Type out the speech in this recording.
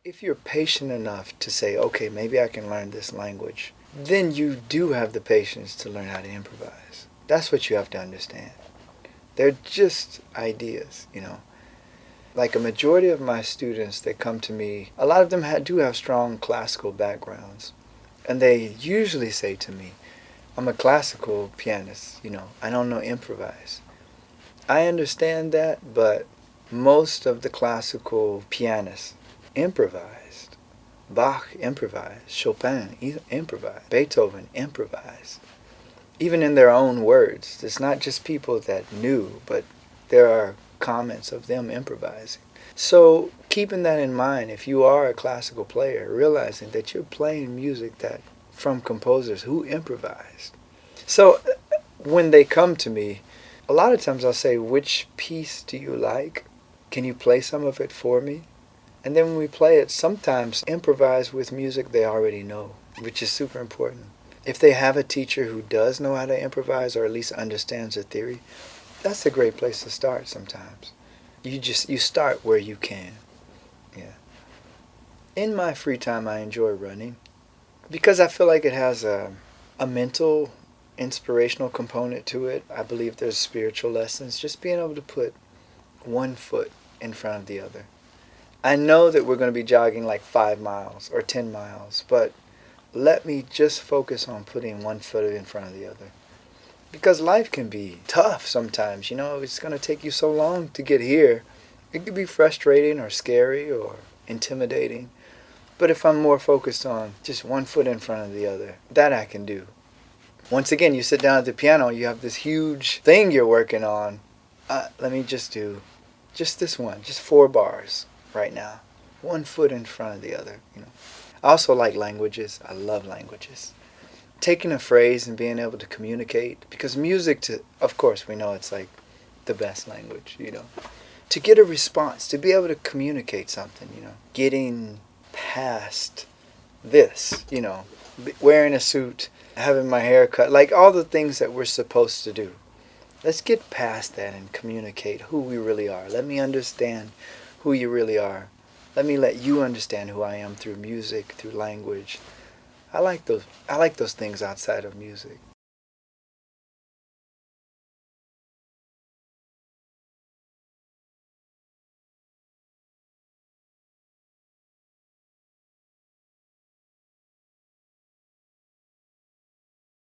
If you're patient enough to say, okay, maybe I can learn this language, then you do have the patience to learn how to improvise. That's what you have to understand. They're just ideas, you know. Like a majority of my students that come to me, a lot of them do have strong classical backgrounds. And they usually say to me, I'm a classical pianist, you know, I don't know improvise. I understand that, but most of the classical pianists improvised. Bach improvised. Chopin improvised. Beethoven improvised. Even in their own words. It's not just people that knew, but there are comments of them improvising. So keeping that in mind, if you are a classical player, realizing that you're playing music that from composers who improvised. So when they come to me, a lot of times I'll say, which piece do you like? Can you play some of it for me? And then when we play it, sometimes improvise with music they already know, which is super important. If they have a teacher who does know how to improvise or at least understands the theory, that's a great place to start sometimes. You start where you can. Yeah. In my free time, I enjoy running because I feel like it has a mental, inspirational component to it. I believe there's spiritual lessons. Just being able to put one foot in front of the other. I know that we're going to be jogging like 5 miles or 10 miles, but let me just focus on putting one foot in front of the other. Because life can be tough sometimes, you know, it's going to take you so long to get here. It could be frustrating or scary or intimidating. But if I'm more focused on just one foot in front of the other, that I can do. Once again, you sit down at the piano, you have this huge thing you're working on. Let me just do just this one, just 4 bars right now. One foot in front of the other, you know. I also like languages. I love languages. Taking a phrase and being able to communicate, because music, of course, we know it's like the best language, you know. To get a response, to be able to communicate something, you know. Getting past this, you know, wearing a suit, having my hair cut, like all the things that we're supposed to do. Let's get past that and communicate who we really are. Let me understand who you really are. Let me let you understand who I am through music, through language. I like those things outside of music.